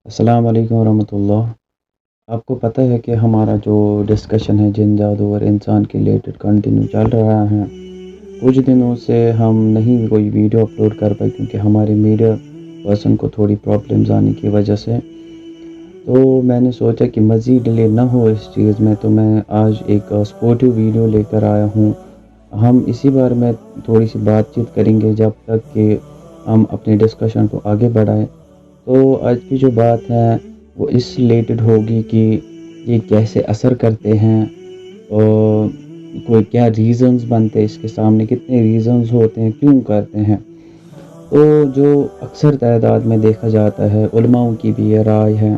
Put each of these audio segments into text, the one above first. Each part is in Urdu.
السلام علیکم ورحمۃ اللہ۔ آپ کو پتہ ہے کہ ہمارا جو ڈسکشن ہے جن جادو اور انسان کے ریلیٹڈ کنٹینیو چل رہا ہے۔ کچھ دنوں سے ہم نہیں کوئی ویڈیو اپلوڈ کر پائے کیونکہ ہمارے میڈیا پرسن کو تھوڑی پرابلمز آنے کی وجہ سے، تو میں نے سوچا کہ مزید ڈیلے نہ ہو اس چیز میں، تو میں آج ایک سپورٹیو ویڈیو لے کر آیا ہوں۔ ہم اسی بارے میں تھوڑی سی بات چیت کریں گے جب تک کہ ہم اپنے ڈسکشن کو آگے بڑھائیں۔ تو آج کی جو بات ہے وہ اس ریلیٹڈ ہوگی کہ یہ کیسے اثر کرتے ہیں، اور کوئی کیا ریزنز بنتے ہیں اس کے سامنے، کتنے ریزنز ہوتے ہیں، کیوں کرتے ہیں۔ تو جو اکثر تعداد میں دیکھا جاتا ہے، علماؤں کی بھی یہ رائے ہے،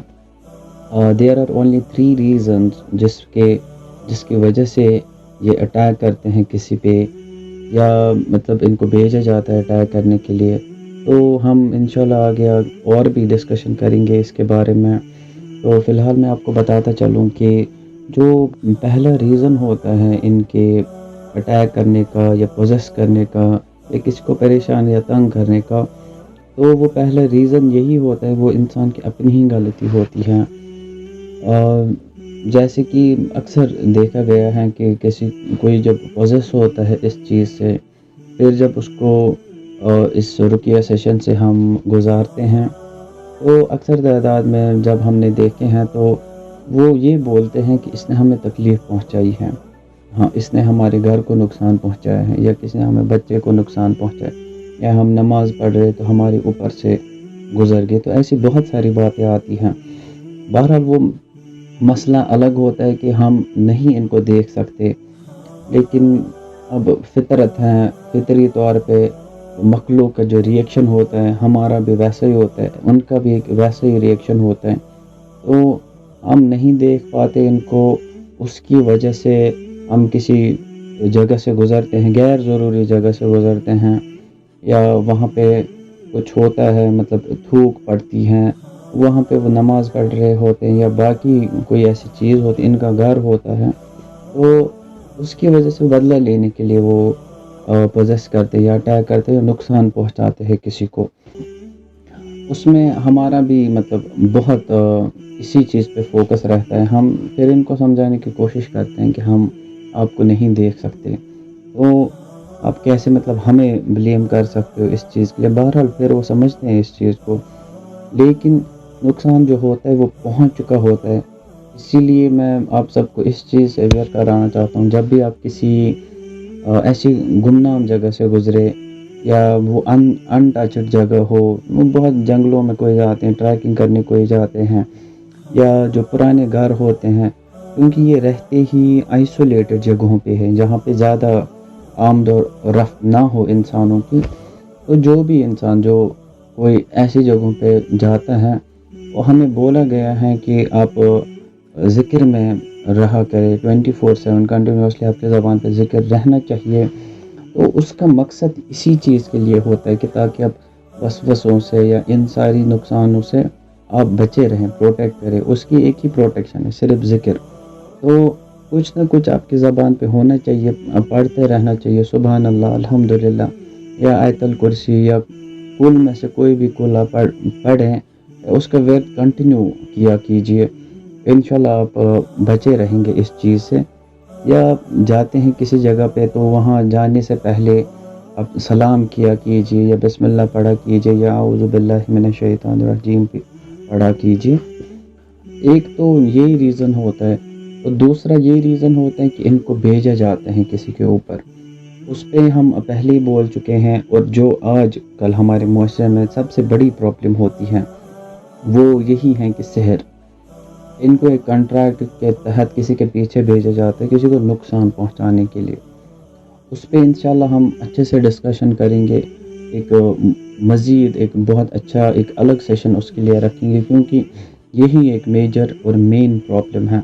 دیر آر اونلی 3 ریزنز جس کی وجہ سے یہ اٹیک کرتے ہیں کسی پہ، یا مطلب ان کو بھیجا جاتا ہے اٹیک کرنے کے لیے۔ تو ہم انشاءاللہ آگے اور بھی ڈسکشن کریں گے اس کے بارے میں۔ تو فی الحال میں آپ کو بتاتا چلوں کہ جو پہلا ریزن ہوتا ہے ان کے اٹیک کرنے کا یا پوزیس کرنے کا یا کسی کو پریشان یا تنگ کرنے کا، تو وہ پہلا ریزن یہی ہوتا ہے، وہ انسان کی اپنی ہی غلطی ہوتی ہے۔ جیسے کہ اکثر دیکھا گیا ہے کہ کوئی جب پوزیس ہوتا ہے اس چیز سے، پھر جب اس کو اس رقیہ سیشن سے ہم گزارتے ہیں، تو اکثر تعداد میں جب ہم نے دیکھے ہیں تو وہ یہ بولتے ہیں کہ اس نے ہمیں تکلیف پہنچائی ہے، ہاں اس نے ہمارے گھر کو نقصان پہنچایا ہے، یا کسی نے ہمیں بچے کو نقصان پہنچایا، یا ہم نماز پڑھ رہے تو ہمارے اوپر سے گزر گئے۔ تو ایسی بہت ساری باتیں آتی ہیں۔ بہرحال وہ مسئلہ الگ ہوتا ہے کہ ہم نہیں ان کو دیکھ سکتے، لیکن اب فطرت ہے، فطری طور پہ مخلوق کا جو ریئیکشن ہوتا ہے ہمارا بھی ویسا ہی ہوتا ہے، ان کا بھی ایک ویسا ہی ریئیکشن ہوتا ہے۔ تو ہم نہیں دیکھ پاتے ان کو، اس کی وجہ سے ہم کسی جگہ سے گزرتے ہیں، غیر ضروری جگہ سے گزرتے ہیں، یا وہاں پہ کچھ ہوتا ہے، مطلب تھوک پڑتی ہیں، وہاں پہ وہ نماز پڑھ رہے ہوتے ہیں، یا باقی کوئی ایسی چیز ہوتی، ان کا گھر ہوتا ہے، تو اس کی وجہ سے بدلہ لینے کے لیے وہ پوزیس کرتے یا اٹیک کرتے یا نقصان پہنچاتے ہیں کسی کو۔ اس میں ہمارا بھی مطلب بہت اسی چیز پہ فوکس رہتا ہے، ہم پھر ان کو سمجھانے کی کوشش کرتے ہیں کہ ہم آپ کو نہیں دیکھ سکتے، تو آپ کیسے مطلب ہمیں بلیم کر سکتے ہو اس چیز کے لیے۔ بہرحال پھر وہ سمجھتے ہیں اس چیز کو، لیکن نقصان جو ہوتا ہے وہ پہنچ چکا ہوتا ہے۔ اسی لیے میں آپ سب کو اس چیز سے اویئر کرانا چاہتا ہوں، جب بھی آپ کسی ایسی گمنام جگہ سے گزرے، یا وہ ان ٹچڈ جگہ ہو، وہ بہت جنگلوں میں کوئی جاتے ہیں، ٹریکنگ کرنے کوئی جاتے ہیں، یا جو پرانے گھر ہوتے ہیں، کیونکہ یہ رہتے ہی آئسولیٹڈ جگہوں پہ ہیں جہاں پہ زیادہ آمد و رفت نہ ہو انسانوں کی، تو جو بھی انسان جو کوئی ایسی جگہوں پہ جاتا ہے، وہ ہمیں بولا گیا ہے کہ آپ ذکر میں رہا کرے، 24/7 کنٹینیوسلی آپ کی زبان پہ ذکر رہنا چاہیے۔ تو اس کا مقصد اسی چیز کے لیے ہوتا ہے کہ تاکہ آپ وسوسوں سے یا ان ساری نقصانوں سے آپ بچے رہیں، پروٹیکٹ کریں۔ اس کی ایک ہی پروٹیکشن ہے، صرف ذکر۔ تو کچھ نہ کچھ آپ کی زبان پہ ہونا چاہیے، پڑھتے رہنا چاہیے، سبحان اللہ، الحمدللہ، یا آیت الکرسی، یا کل میں سے کوئی بھی کل آپ پڑھیں، اس کا ورد کنٹینیو کیا کیجئے، انشاءاللہ آپ بچے رہیں گے اس چیز سے۔ یا آپ جاتے ہیں کسی جگہ پہ تو وہاں جانے سے پہلے آپ سلام کیا کیجئے، یا بسم اللہ پڑھا کیجئے، یا اعوذ باللہ من الشیطان الرجیم پڑھا کیجئے۔ ایک تو یہی ریزن ہوتا ہے، اور دوسرا یہ ریزن ہوتا ہے کہ ان کو بھیجا جاتا ہے کسی کے اوپر، اس پہ ہم پہلے ہی بول چکے ہیں۔ اور جو آج کل ہمارے معاشرے میں سب سے بڑی پرابلم ہوتی ہے وہ یہی ہے کہ سحر، ان کو ایک کنٹریکٹ کے تحت کسی کے پیچھے بھیجا جاتا ہے کسی کو نقصان پہنچانے کے لیے۔ اس پہ انشاءاللہ ہم اچھے سے ڈسکشن کریں گے، ایک مزید ایک بہت اچھا ایک الگ سیشن اس کے لیے رکھیں گے، کیونکہ یہی ایک میجر اور مین پرابلم ہے۔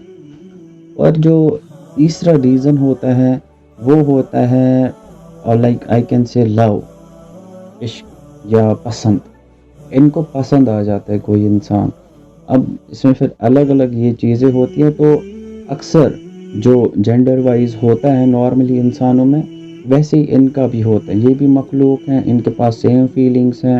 اور جو تیسرا ریزن ہوتا ہے وہ ہوتا ہے لائک آئی کین سے لو، عشق یا پسند، ان کو پسند آ جاتا ہے کوئی انسان۔ اب اس میں پھر الگ الگ یہ چیزیں ہوتی ہیں، تو اکثر جو جینڈر وائز ہوتا ہے نارملی انسانوں میں، ویسے ہی ان کا بھی ہوتا ہے، یہ بھی مخلوق ہیں، ان کے پاس سیم فیلنگز ہیں،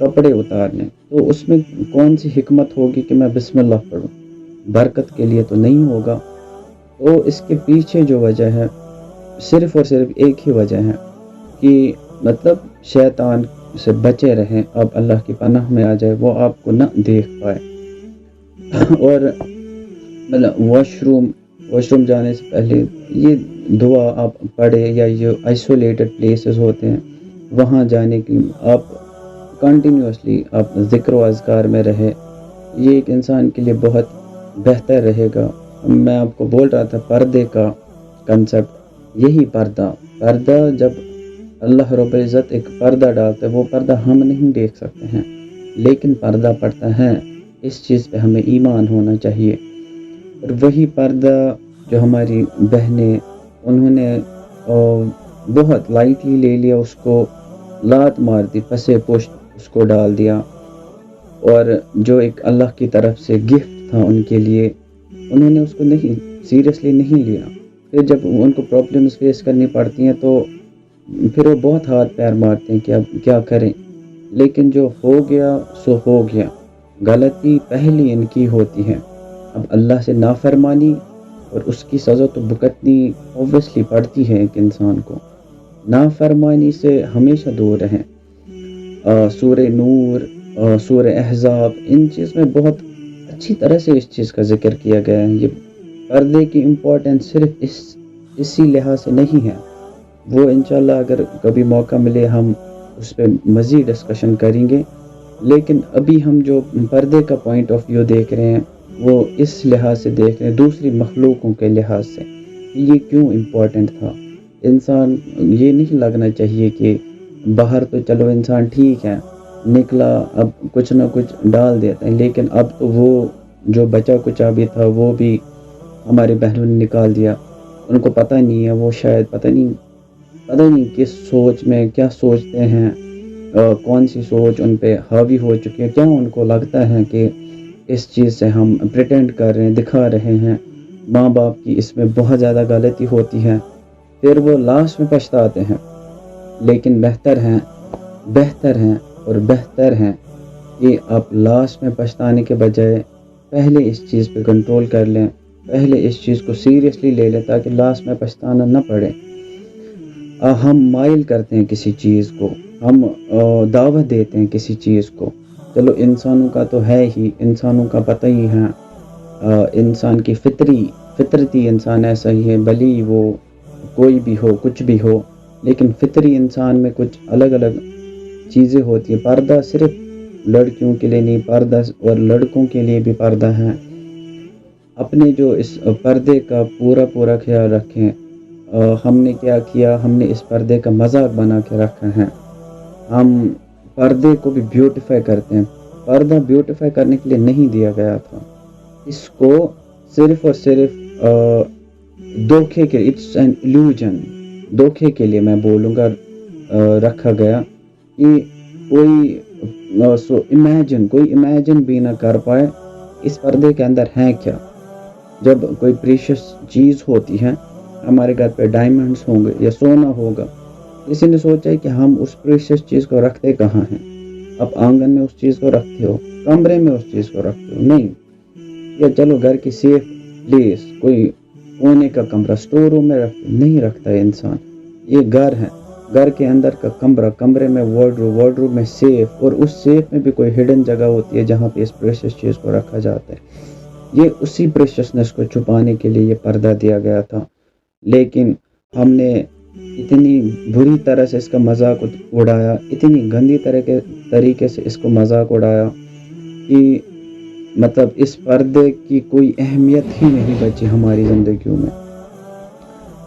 کپڑے اتارنے، تو اس میں کون سی حکمت ہوگی کہ میں بسم اللہ پڑھوں؟ برکت کے لیے تو نہیں ہوگا۔ تو اس کے پیچھے جو وجہ ہے صرف اور صرف ایک ہی وجہ ہے کہ مطلب شیطان سے بچے رہیں، آپ اللہ کی پناہ میں آ جائے، وہ آپ کو نہ دیکھ پائے۔ اور مطلب واش روم جانے سے پہلے یہ دعا آپ پڑھے، یا یہ آئسولیٹڈ پلیسز ہوتے ہیں وہاں جانے کی آپ کنٹینیوسلی آپ ذکر و اذکار میں رہے، یہ ایک انسان کے لیے بہت بہتر رہے گا۔ میں آپ کو بول رہا تھا پردے کا کنسپٹ، یہی پردہ جب اللہ رب العزت ایک پردہ ڈالتا ہے، وہ پردہ ہم نہیں دیکھ سکتے ہیں، لیکن پردہ پڑتا ہے، اس چیز پہ ہمیں ایمان ہونا چاہیے۔ اور وہی پردہ جو ہماری بہنیں، انہوں نے بہت لائٹلی لے لیا، اس کو لات مار دی، پسے پشت اس کو ڈال دیا، اور جو ایک اللہ کی طرف سے گفٹ تھا ان کے لیے، انہوں نے اس کو نہیں سیریسلی نہیں لیا۔ پھر جب ان کو پرابلمس فیس کرنی پڑتی ہیں تو پھر وہ بہت ہاتھ پیر مارتے ہیں کہ اب کیا کریں۔ لیکن جو ہو گیا سو ہو گیا، غلطی پہلی ان کی ہوتی ہے، اب اللہ سے نافرمانی اور اس کی سزا تو بھگتنی اوبویسلی پڑتی ہے ایک انسان کو۔ نافرمانی سے ہمیشہ دور رہیں۔ سورہ نور، سورہ احزاب، ان چیز میں بہت اچھی طرح سے اس چیز کا ذکر کیا گیا ہے۔ یہ پردے کی امپورٹنس صرف اسی لحاظ سے نہیں ہے، وہ انشاءاللہ اگر کبھی موقع ملے ہم اس پہ مزید ڈسکشن کریں گے، لیکن ابھی ہم جو پردے کا پوائنٹ آف ویو دیکھ رہے ہیں وہ اس لحاظ سے دیکھ رہے ہیں، دوسری مخلوقوں کے لحاظ سے کہ یہ کیوں امپورٹنٹ تھا۔ انسان یہ نہیں لگنا چاہیے کہ باہر تو چلو انسان ٹھیک ہے، نکلا اب کچھ نہ کچھ ڈال دیتا ہے، لیکن اب تو وہ جو بچا کچا بھی تھا وہ بھی ہمارے بہنوں نے نکال دیا، ان کو پتہ نہیں ہے، وہ شاید پتہ نہیں کس سوچ میں کیا سوچتے ہیں، کون سی سوچ ان پہ حاوی ہو چکی ہے، کیا ان کو لگتا ہے کہ اس چیز سے ہم پریٹینڈ کر رہے ہیں، دکھا رہے ہیں۔ ماں باپ کی اس میں بہت زیادہ غلطی ہوتی ہے، پھر وہ لاسٹ میں پچھتاتے ہیں۔ لیکن بہتر ہیں کہ آپ لاسٹ میں پچھتانے کے بجائے پہلے اس چیز پہ کنٹرول کر لیں، پہلے اس چیز کو سیریسلی لے لیں تاکہ لاسٹ میں پچھتانا نہ پڑے۔ ہم مائل کرتے ہیں کسی چیز کو، ہم دعوت دیتے ہیں کسی چیز کو، چلو انسانوں کا تو ہے ہی، انسانوں کا پتہ ہی ہے، انسان کی فطرتی انسان ایسا ہی ہے، بھلی وہ کوئی بھی ہو، کچھ بھی ہو، لیکن فطری انسان میں کچھ الگ الگ چیزیں ہوتی ہیں۔ پردہ صرف لڑکیوں کے لیے نہیں، پردہ اور لڑکوں کے لیے بھی پردہ ہے۔ اپنے جو اس پردے کا پورا خیال رکھیں۔ ہم نے کیا کیا، ہم نے اس پردے کا مذاق بنا کے رکھا ہے، ہم پردے کو بھی بیوٹیفائی کرتے ہیں۔ پردہ بیوٹیفائی کرنے کے لیے نہیں دیا گیا تھا، اس کو صرف اور صرف دھوکے کے، اٹس این ایلیوژن، دھوکے کے لیے میں بولوں گا رکھا گیا کہ کوئی امیجن بھی نہ کر پائے اس پردے کے اندر ہے کیا۔ جب کوئی پریشیس چیز ہوتی ہے، ہمارے گھر پہ ڈائمنڈس ہوں گے یا سونا ہوگا، کسی نے سوچا ہے کہ ہم اس پریشیس چیز کو رکھتے کہاں ہیں؟ آپ آنگن میں اس چیز کو رکھتے ہو، کمرے میں اس چیز کو رکھتے ہو؟ نہیں، یا چلو گھر کی سیف پلیس، کوئی کونے کا کمرہ اسٹور روم میں نہیں رکھتا ہے انسان۔ یہ گھر ہے، گھر کے اندر کا کمرے میں وارڈروب میں سیف، اور اس سیف میں بھی کوئی ہڈن جگہ ہوتی ہے جہاں پہ اس پریشیس چیز کو رکھا جاتا ہے۔ یہ اسی پریشیسنس کو چھپانے کے لیے یہ پردہ دیا گیا تھا، لیکن ہم نے اتنی بری طرح سے اس کا مذاق اڑایا، اتنی گندی طریقے سے اس کو مذاق اڑایا کہ مطلب اس پردے کی کوئی اہمیت ہی نہیں بچی ہماری زندگیوں میں،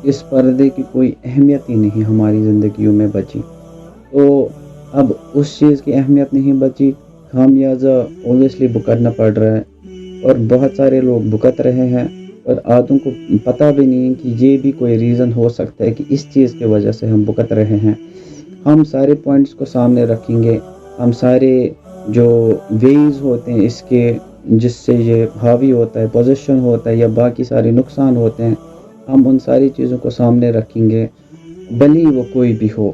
اس پردے کی کوئی اہمیت ہی نہیں ہماری زندگیوں میں بچی۔ تو اب اس چیز کی اہمیت نہیں بچی، خامیازہ اوبویسلی بھگتنا پڑ رہا ہے، اور بہت سارے لوگ بھگت رہے ہیں، اور آدھوں کو پتہ بھی نہیں کہ یہ بھی کوئی ریزن ہو سکتا ہے کہ اس چیز کی وجہ سے ہم بھگت رہے ہیں۔ ہم سارے پوائنٹس کو سامنے رکھیں گے، ہم سارے جو ویز ہوتے ہیں اس کے جس سے یہ حاوی ہوتا ہے، پوزیشن ہوتا ہے یا باقی سارے نقصان ہوتے ہیں، ہم ان ساری چیزوں کو سامنے رکھیں گے، بھلی وہ کوئی بھی ہو۔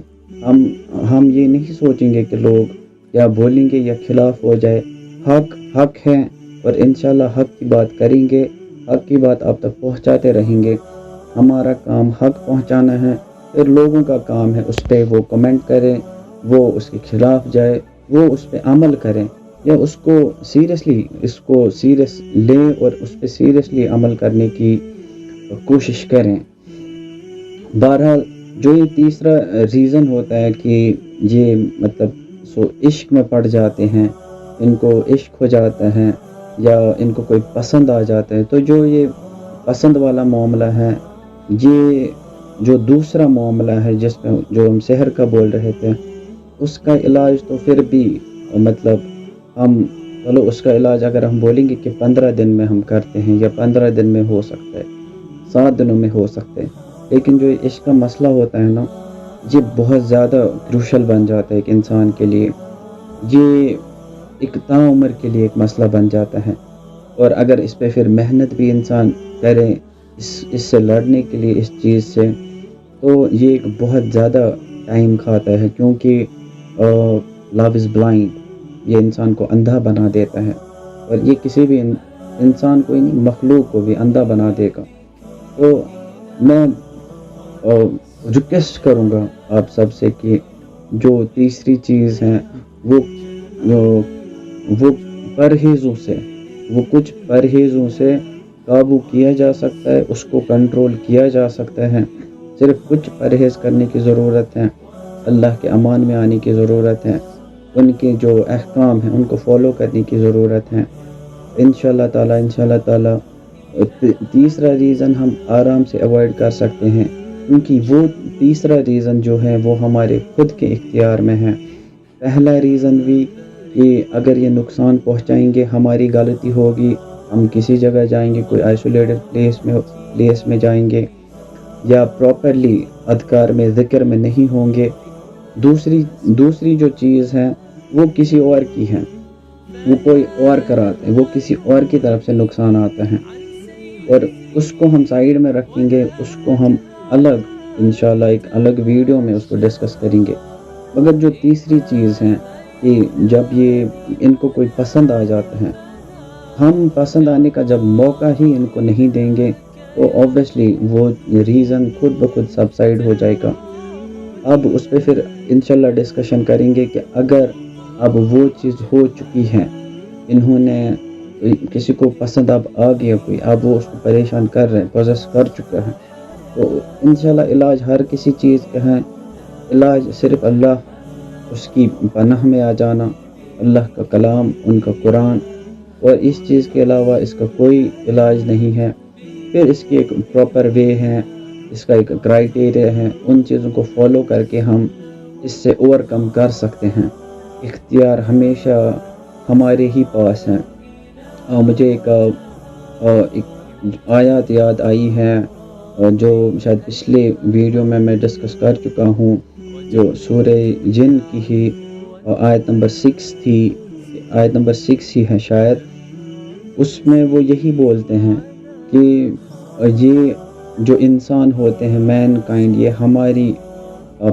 ہم یہ نہیں سوچیں گے کہ لوگ یا بولیں گے یا خلاف ہو جائے، حق حق ہے اور انشاءاللہ حق کی بات کریں گے، حق کی بات آپ تک پہنچاتے رہیں گے۔ ہمارا کام حق پہنچانا ہے، پھر لوگوں کا کام ہے اس پہ وہ کمنٹ کریں، وہ اس کے خلاف جائے، وہ اس پہ عمل کریں یا اس کو سیریس لیں اور اس پہ سیریسلی عمل کرنے کی کوشش کریں۔ بہرحال جو یہ تیسرا ریزن ہوتا ہے کہ یہ مطلب عشق میں پڑ جاتے ہیں، ان کو عشق ہو جاتا ہے یا ان کو کوئی پسند آ جاتا ہے، تو جو یہ پسند والا معاملہ ہے، یہ جو دوسرا معاملہ ہے جس میں جو ہم سحر کا بول رہے تھے، اس کا علاج تو پھر بھی مطلب چلو اس کا علاج اگر ہم بولیں گے کہ 15 دن میں ہم کرتے ہیں یا 15 دن میں ہو سکتا ہے، 7 دنوں میں ہو سکتا ہے، لیکن جو عشق کا مسئلہ ہوتا ہے نا، یہ بہت زیادہ کروشل بن جاتا ہے ایک انسان کے لیے، یہ ایک تعمر کے لیے ایک مسئلہ بن جاتا ہے، اور اگر اس پہ پھر محنت بھی انسان کرے اس سے لڑنے کے لیے، اس چیز سے، تو یہ ایک بہت زیادہ ٹائم کھاتا ہے، کیونکہ لو از بلائنڈ، یہ انسان کو اندھا بنا دیتا ہے، اور یہ کسی بھی انسان کو نہیں، مخلوق کو بھی اندھا بنا دے گا۔ تو میں ریکویسٹ کروں گا آپ سب سے کہ جو تیسری چیز ہے وہ کچھ پرہیزوں سے قابو کیا جا سکتا ہے، اس کو کنٹرول کیا جا سکتا ہے، صرف کچھ پرہیز کرنے کی ضرورت ہے، اللہ کے امان میں آنے کی ضرورت ہے، ان کے جو احکام ہیں ان کو فالو کرنے کی ضرورت ہے، انشاءاللہ تعالی تیسرا ریزن ہم آرام سے اوائڈ کر سکتے ہیں، کیونکہ وہ تیسرا ریزن جو ہے وہ ہمارے خود کے اختیار میں ہے۔ پہلا ریزن بھی کہ اگر یہ نقصان پہنچائیں گے، ہماری غلطی ہوگی، ہم کسی جگہ جائیں گے، کوئی آئسولیٹڈ پلیس میں جائیں گے یا پراپرلی اذکار میں ذکر میں نہیں ہوں گے۔ دوسری جو چیز ہے وہ کسی اور کی ہے، وہ کوئی اور کراتا ہے، وہ کسی اور کی طرف سے نقصان آتا ہے، اور اس کو ہم سائیڈ میں رکھیں گے، اس کو ہم الگ انشاءاللہ ایک الگ ویڈیو میں اس کو ڈسکس کریں گے۔ مگر جو تیسری چیز ہے کہ جب یہ ان کو کوئی پسند آ جاتا ہے، ہم پسند آنے کا جب موقع ہی ان کو نہیں دیں گے تو اوبویسلی وہ ریزن خود بخود سبسائڈ ہو جائے گا۔ اب اس پہ پھر انشاءاللہ ڈسکشن کریں گے کہ اگر اب وہ چیز ہو چکی ہے، انہوں نے کسی کو پسند اب آ گیا کوئی، اب وہ اس کو پریشان کر رہے ہیں، پوزیس کر چکا ہے، تو انشاءاللہ علاج ہر کسی چیز کا ہے، علاج صرف اللہ، اس کی پناہ میں آ جانا، اللہ کا کلام، ان کا قرآن، اور اس چیز کے علاوہ اس کا کوئی علاج نہیں ہے۔ پھر اس کی ایک پراپر وے ہے، اس کا ایک کرائٹیریا ہے، ان چیزوں کو فالو کر کے ہم اس سے اوورکم کر سکتے ہیں۔ اختیار ہمیشہ ہمارے ہی پاس ہے۔ مجھے ایک آیات یاد آئی ہے جو شاید پچھلے ویڈیو میں ڈسکس کر چکا ہوں، جو سورہ جن کی ہی آیت نمبر 6 تھی، آیت نمبر 6 ہی ہے شاید، اس میں وہ یہی بولتے ہیں کہ یہ جو انسان ہوتے ہیں، مین کائنڈ، یہ ہماری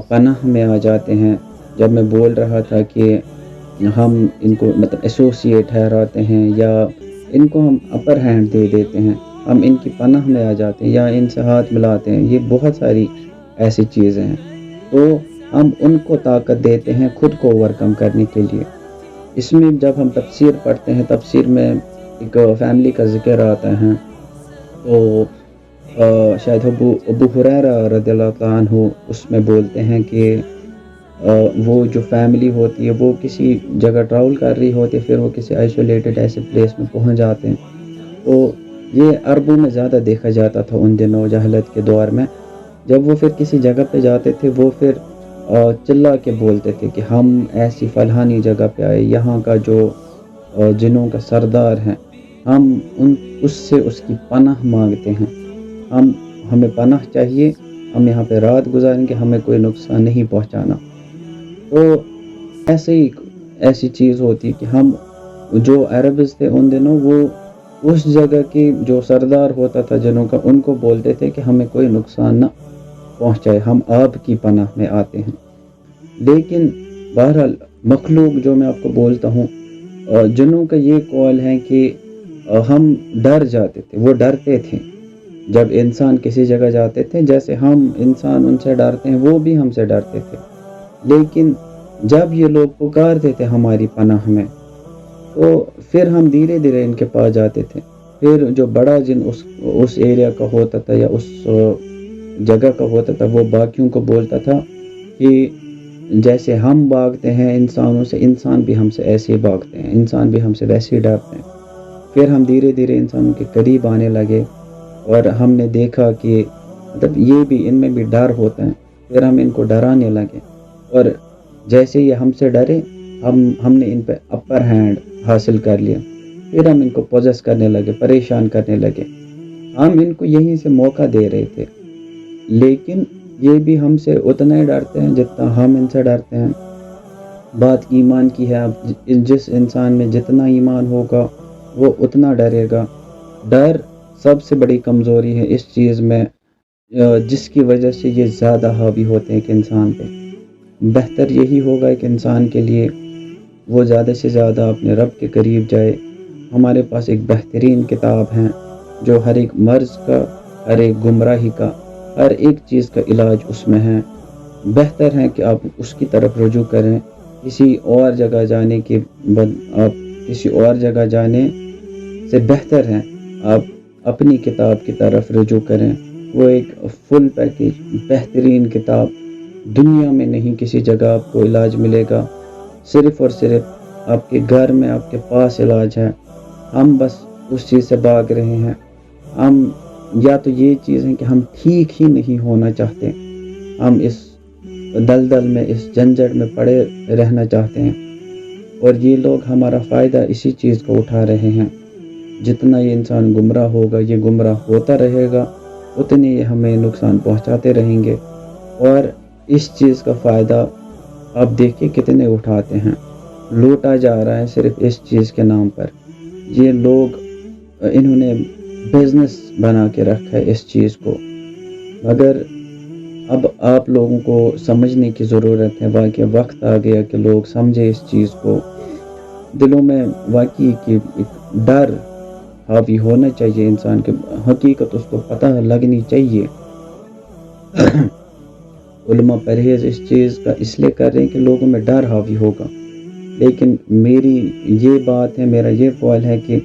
پناہ میں آ جاتے ہیں۔ جب میں بول رہا تھا کہ ہم ان کو مطلب ایسوسیٹ ٹھہراتے ہیں یا ان کو ہم اپر ہینڈ دے دیتے ہیں، ہم ان کی پناہ میں آ جاتے ہیں یا ان سے ہاتھ ملاتے ہیں، یہ بہت ساری ایسی چیزیں ہیں، تو ہم ان کو طاقت دیتے ہیں خود کو اوورکم کرنے کے لیے۔ اس میں جب ہم تفسیر پڑھتے ہیں، تفسیر میں ایک فیملی کا ذکر آتا ہے، تو شاید ابو ہریرہ رضی اللہ عنہ اس میں بولتے ہیں کہ وہ جو فیملی ہوتی ہے وہ کسی جگہ ٹریول کر رہی ہوتی ہے، پھر وہ کسی آئسولیٹڈ ایسے پلیس میں پہنچ جاتے ہیں، تو یہ عربوں میں زیادہ دیکھا جاتا تھا ان دنوں جاہلیت کے دور میں۔ جب وہ پھر کسی جگہ پہ جاتے تھے، وہ پھر چلا کے بولتے تھے کہ ہم ایسی فلانی جگہ پہ آئے، یہاں کا جو جنوں کا سردار ہے، ہم اس سے اس کی پناہ مانگتے ہیں، ہمیں پناہ چاہیے، ہم یہاں پہ رات گزاریں گے، ہمیں کوئی نقصان نہیں پہنچانا۔ تو ایسی چیز ہوتی کہ ہم جو عربز تھے ان دنوں، وہ اس جگہ کی جو سردار ہوتا تھا جنوں کا، ان کو بولتے تھے کہ ہمیں کوئی نقصان نہ پہنچائے، ہم آپ کی پناہ میں آتے ہیں۔ لیکن بہرحال مخلوق جو میں آپ کو بولتا ہوں، جنوں کا یہ قول ہے کہ ہم ڈر جاتے تھے، وہ ڈرتے تھے جب انسان کسی جگہ جاتے تھے، جیسے ہم انسان ان سے ڈرتے ہیں وہ بھی ہم سے ڈرتے تھے، لیکن جب یہ لوگ پکارتے تھے ہماری پناہ میں تو پھر ہم دھیرے دھیرے ان کے پاس جاتے تھے۔ پھر جو بڑا جن اس ایریا کا ہوتا تھا یا اس جگہ کا ہوتا تھا، وہ باقیوں کو بولتا تھا کہ جیسے ہم بھاگتے ہیں انسانوں سے، انسان بھی ہم سے ایسے ہی بھاگتے ہیں، انسان بھی ہم سے ویسے ہی ڈرتے ہیں۔ پھر ہم دھیرے دھیرے انسانوں کے قریب آنے لگے اور ہم نے دیکھا کہ مطلب یہ بھی، ان میں بھی ڈر ہوتا ہے۔ پھر ہم ان کو ڈرانے لگے اور جیسے یہ ہم سے ڈرے، ہم نے ان پہ اپر ہینڈ حاصل کر لیا۔ پھر ہم ان کو پوزیس کرنے لگے، پریشان کرنے لگے۔ ہم ان کو یہیں سے موقع دے رہے تھے، لیکن یہ بھی ہم سے اتنا ہی ڈرتے ہیں جتنا ہم ان سے ڈرتے ہیں۔ بات ایمان کی ہے، اب جس انسان میں جتنا ایمان ہوگا وہ اتنا ڈرے گا۔ ڈر سب سے بڑی کمزوری ہے اس چیز میں، جس کی وجہ سے یہ زیادہ حاوی ہوتے ہیں ایک انسان پہ۔ بہتر یہی ہوگا ایک انسان کے لیے وہ زیادہ سے زیادہ اپنے رب کے قریب جائے۔ ہمارے پاس ایک بہترین کتاب ہے جو ہر ایک مرض کا، ہر ایک گمراہی کا، ہر ایک چیز کا علاج اس میں ہے۔ بہتر ہے کہ آپ اس کی طرف رجوع کریں، کسی اور جگہ جانے کے آپ کسی اور جگہ جانے سے بہتر ہے آپ اپنی کتاب کی طرف رجوع کریں۔ وہ ایک فل پیکیج بہترین کتاب، دنیا میں نہیں کسی جگہ آپ کو علاج ملے گا، صرف اور صرف آپ کے گھر میں آپ کے پاس علاج ہے۔ ہم بس اس چیز سے بھاگ رہے ہیں۔ ہم یا تو یہ چیز ہے کہ ہم ٹھیک ہی نہیں ہونا چاہتے، ہم اس دلدل میں، اس جھنجھٹ میں پڑے رہنا چاہتے ہیں، اور یہ لوگ ہمارا فائدہ اسی چیز کو اٹھا رہے ہیں۔ جتنا یہ انسان گمراہ ہوگا، یہ گمراہ ہوتا رہے گا، اتنے یہ ہمیں نقصان پہنچاتے رہیں گے، اور اس چیز کا فائدہ آپ دیکھیں کتنے اٹھاتے ہیں۔ لوٹا جا رہا ہے صرف اس چیز کے نام پر۔ یہ لوگ انہوں نے بزنس بنا کے رکھا ہے اس چیز کو، مگر اب آپ لوگوں کو سمجھنے کی ضرورت ہے۔ واقعی وقت آ گیا کہ لوگ سمجھے اس چیز کو، دلوں میں واقعی کہ ایک ڈر حاوی ہونا چاہیے انسان کے، حقیقت اس کو پتہ لگنی چاہیے۔ علماء پرہیز اس چیز کا اس لیے کر رہے ہیں کہ لوگوں میں ڈر حاوی ہوگا، لیکن میری یہ بات ہے، میرا یہ قول ہے کہ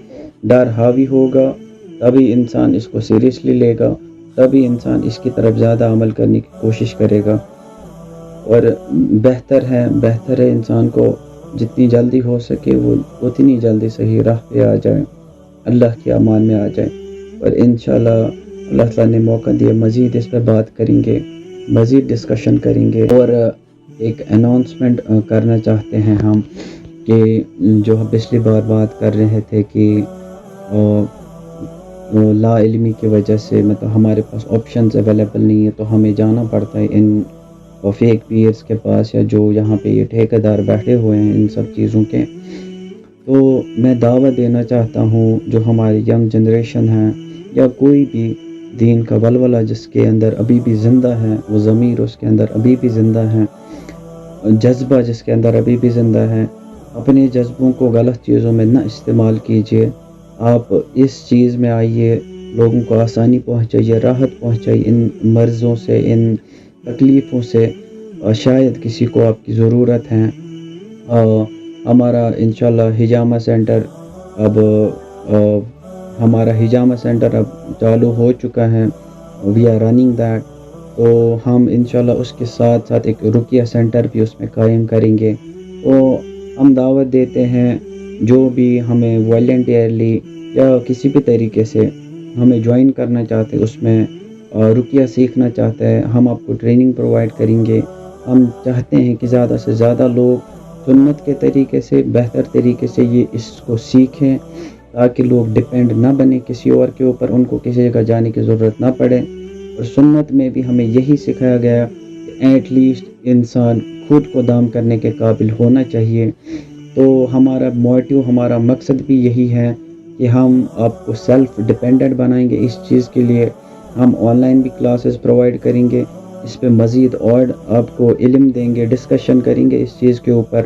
ڈر حاوی ہوگا تبھی انسان اس کو سیریسلی لے گا، تبھی انسان اس کی طرف زیادہ عمل کرنے کی کوشش کرے گا، اور بہتر ہے انسان کو جتنی جلدی ہو سکے وہ اتنی جلدی صحیح راہ پہ آ جائے، اللہ کے امان میں آ جائے۔ اور انشاءاللہ اللہ تعالیٰ نے موقع دیا مزید اس پہ بات کریں گے، مزید ڈسکشن کریں گے۔ اور ایک اناؤنسمنٹ کرنا چاہتے ہیں ہم کہ جو ہم پچھلی بار بات کر رہے تھے کہ لا علمی کی وجہ سے مطلب ہمارے پاس آپشنز اویلیبل نہیں ہے، تو ہمیں جانا پڑتا ہے ان فیک پیئرس کے پاس، یا جو یہاں پہ یہ ٹھیکیدار بیٹھے ہوئے ہیں ان سب چیزوں کے۔ تو میں دعوت دینا چاہتا ہوں جو ہماری ینگ جنریشن ہے، یا کوئی بھی دین کا ولولہ جس کے اندر ابھی بھی زندہ ہے، وہ ضمیر اس کے اندر ابھی بھی زندہ ہے، جذبہ جس کے اندر ابھی بھی زندہ ہے، اپنے جذبوں کو غلط چیزوں میں نہ استعمال کیجیے۔ آپ اس چیز میں آئیے، لوگوں کو آسانی پہنچائیے، راحت پہنچائیے ان مرضوں سے، ان تکلیفوں سے، شاید کسی کو آپ کی ضرورت ہے۔ ہمارا انشاءاللہ ہجامہ سینٹر اب چالو ہو چکا ہے، وی آر رننگ دیٹ۔ تو ہم انشاءاللہ اس کے ساتھ ساتھ ایک رقیہ سینٹر بھی اس میں قائم کریں گے۔ تو ہم دعوت دیتے ہیں جو بھی ہمیں والنٹیئرلی یا کسی بھی طریقے سے ہمیں جوائن کرنا چاہتے، اس میں رقیہ سیکھنا چاہتا ہے، ہم آپ کو ٹریننگ پرووائڈ کریں گے۔ ہم چاہتے ہیں کہ زیادہ سے زیادہ لوگ سنت کے طریقے سے، بہتر طریقے سے اس کو سیکھیں، تاکہ لوگ ڈیپینڈ نہ بنے کسی اور کے اوپر، ان کو کسی جگہ جانے کی ضرورت نہ پڑے۔ اور سنت میں بھی ہمیں یہی سکھایا گیا کہ ایٹ لیسٹ انسان خود کو دام کرنے کے قابل ہونا چاہیے۔ تو ہمارا موٹیو، ہمارا مقصد بھی یہی ہے کہ ہم آپ کو سیلف ڈیپینڈنٹ بنائیں گے۔ اس چیز کے لیے ہم آن لائن بھی کلاسز پرووائڈ کریں گے، اس پہ مزید اور آپ کو علم دیں گے، ڈسکشن کریں گے اس چیز کے اوپر،